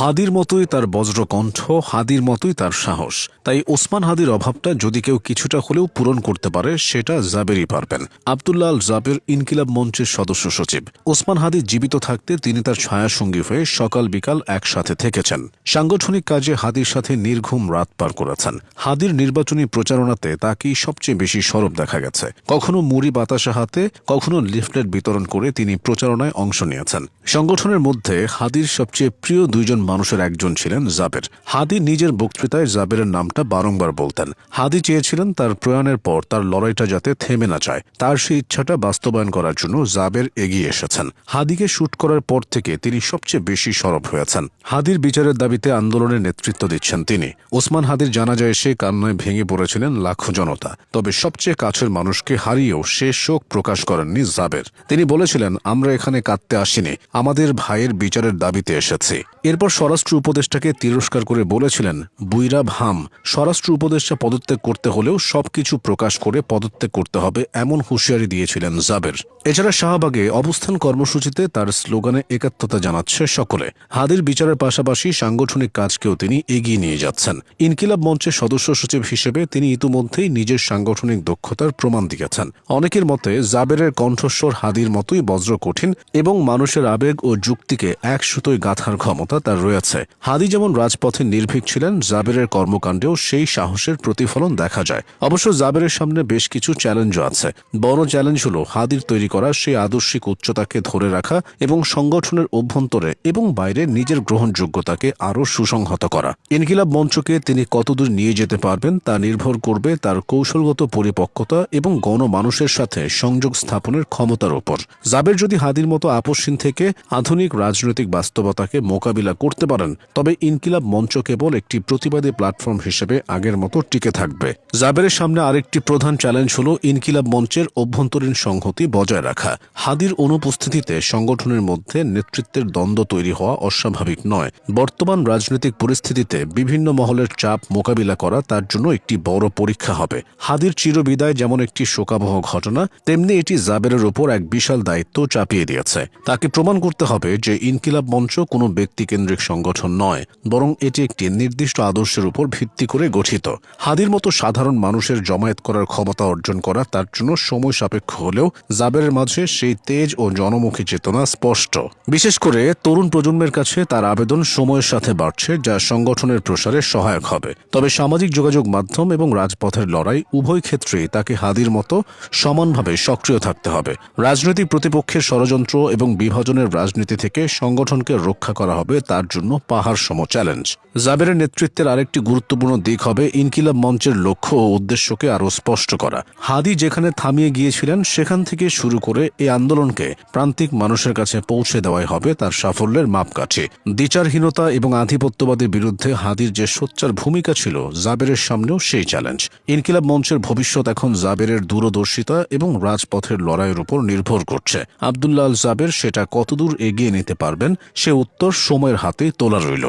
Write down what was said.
হাদির মতোই তার বজ্রকণ্ঠ, হাদির মতোই তার সাহস। তাই ওসমান হাদির অভাবটা যদি কেউ কিছুটা হলেও পূরণ করতে পারে সেটা জাবেরই পারবেন। আব্দুল্লাহ আল জাবের ইনকিলাব মঞ্চের সদস্য সচিব। ওসমান হাদি জীবিত থাকতে তিনি তার ছায়াসঙ্গী হয়ে সকাল বিকাল একসাথে থেকেছেন। সাংগঠনিক কাজে হাদির সাথে নির্ঘুম রাত পার করেছেন। হাদির নির্বাচনী প্রচারণাতে তাকেই সবচেয়ে বেশি সরব দেখা গেছে। কখনো মুড়ি বাতাসা হাতে, কখনো লিফলেট বিতরণ করে তিনি প্রচারণায় অংশ নিয়েছেন। সংগঠনের মধ্যে হাদির সবচেয়ে প্রিয় দুইজন মানুষের একজন ছিলেন জাবের। হাদি নিজের বক্তৃতায় জাবেরের নামটা বারংবার বলতেন। হাদি চেয়েছিলেন তার প্রয়াণের পর তার লড়াইটা যাতে থেমে না যায়। তার সেই ইচ্ছাটা বাস্তবায়ন করার জন্য জাবের এগিয়ে এসেছেন। হাদিকে শুট করার পর থেকে তিনি সবচেয়ে বেশি সরব হয়েছেন। হাদির বিচারের দাবিতে আন্দোলনের নেতৃত্ব দিচ্ছেন তিনি। ওসমান হাদির জানাজায় এসে কান্নায় ভেঙে পড়েছিলেন লাখো জনতা। তবে সবচেয়ে কাছের মানুষকে হারিয়েও সে শোক প্রকাশ করেননি জাবের। তিনি বলেছিলেন, আমরা এখানে কাঁদতে আসিনি, আমাদের ভাইয়ের বিচারের দাবিতে এসেছি। এরপর স্বরাষ্ট্র উপদেষ্টাকে তিরস্কার করে বলেছিলেন, বুইরা ভাম, স্বরাষ্ট্র উপদেষ্টা পদত্যাগ করতে হলেও সবকিছু প্রকাশ করে পদত্যাগ করতে হবে, এমন হুঁশিয়ারি দিয়েছিলেন জাবের। এছাড়া শাহবাগে অবস্থান কর্মসূচিতে তার স্লোগানে একাত্মতা জানাচ্ছে সকলে। হাদির বিচারের পাশাপাশি সাংগঠনিক কাজকেও তিনি এগিয়ে নিয়ে যাচ্ছেন। ইনকিলাব মঞ্চের সদস্য সচিব হিসেবে তিনি ইতিমধ্যেই নিজের সাংগঠনিক দক্ষতার প্রমাণ দিয়েছেন। অনেকের মতে জাবেরের কণ্ঠস্বর হাদির মতোই বজ্র কঠিন এবং মানুষের আবেগ ও যুক্তিকে এক সুতোয় গাঁথার ক্ষমতা তার রয়েছে। হাদি যেমন রাজপথে নির্ভীক ছিলেন, জাবেরের কর্মকাণ্ডেও সেই সাহসের প্রতিফলন দেখা যায়। অবশ্য জাবেরের সামনে বেশ কিছু চ্যালেঞ্জও আছে। বড় চ্যালেঞ্জ হল হাদির তৈরি করা সেই আদর্শিক উচ্চতাকে ধরে রাখা এবং সংগঠনের অভ্যন্তরে এবং বাইরে নিজের গ্রহণযোগ্যতাকে আরও সুসংহত করা। ইনকিলাব মঞ্চকে তিনি কতদূর নিয়ে যেতে পারবেন তা নির্ভর করবে তার কৌশলগত পরিপক্কতা এবং গণমানুষের সাথে সংযোগ স্থাপনের ক্ষমতার উপর। জাবের যদি হাদির মতো আপসহীন থেকে আধুনিক রাজনৈতিক বাস্তবতাকে মোকাবিলা করতে পারেন, তবে ইনকিলাব মঞ্চ কেবল একটি প্রতিবাদী প্ল্যাটফর্ম হিসেবে আগের মতো টিকে থাকবে। জাবেরের সামনে আরেকটি প্রধান চ্যালেঞ্জ হল ইনকিলাব মঞ্চের অভ্যন্তরীণ সংহতি বজায় রাখা। হাদির অনুপস্থিতিতে সংগঠনের মধ্যে নেতৃত্বের দ্বন্দ্ব তৈরি হওয়া অস্বাভাবিক নয়। বর্তমান রাজনৈতিক পরিস্থিতিতে বিভিন্ন মহলের চাপ মোকাবিলা করা তার জন্য একটি বড় পরীক্ষা হবে। হাদির চিরবিদায় যেমন একটি শোকাবহ ঘটনা, তেমনি এটি জাবেরের উপর এক বিশাল দায়িত্ব চাপিয়ে দিয়েছে। তাকে প্রমাণ করতে হবে যে ইনকিলাব মঞ্চ কোনো ব্যক্তিকেন্দ্রিক সংগঠন নয়, বরং এটি একটি নির্দিষ্ট আদর্শের উপর ভিত্তি করে গঠিত। হাদির মতো সাধারণ মানুষের জমায়েত করার ক্ষমতা অর্জন করা তার জন্য সময় সাপেক্ষ হলেও জাবেরের মাঝে সেই তেজ ও জনমুখী চেতনা স্পষ্ট। বিশেষ করে তরুণ প্রজন্মের কাছে তার আবেদন সময়ের সাথে বাড়ছে, যা সংগঠনের প্রসারে সহায়ক হবে। তবে সামাজিক যোগাযোগ মাধ্যম এবং রাজপথের লড়াই উভয় ক্ষেত্রেই তাকে হাদির মতো সমানভাবে সক্রিয় থাকতে হবে। রাজনৈতিক প্রতিপক্ষের ষড়যন্ত্র এবং বিভাজনের রাজনীতি থেকে সংগঠনকে রক্ষা করা হবে তার জন্য পাহাড় সম চ্যালেঞ্জ। জাবেরের নেতৃত্বের আরেকটি গুরুত্বপূর্ণ দিক হবে ইনকিলাব মঞ্চের লক্ষ্য ও উদ্দেশ্যকে আরও স্পষ্ট করা। হাদি যেখানে থামিয়ে গিয়েছিলেন সেখান থেকে শুরু করে এই আন্দোলনকে প্রান্তিক মানুষের কাছে পৌঁছে দেওয়াই হবে তার সাফল্যের মাপকাঠি। বিচারহীনতা এবং আধিপত্যবাদের বিরুদ্ধে হাদির যে সোচ্চার ভূমিকা ছিল, জাবেরের সামনেও সেই চ্যালেঞ্জ। ইনকিলাব মঞ্চের ভবিষ্যৎ এখন জাবেরের দূরদর্শিতা এবং রাজপথের লড়াইয়ের উপর নির্ভর করছে। আব্দুল্লাহ আল জাবের সেটা কতদূর এগিয়ে নিতে পারবেন সে উত্তর সময়ের হাতে তোলা রইল।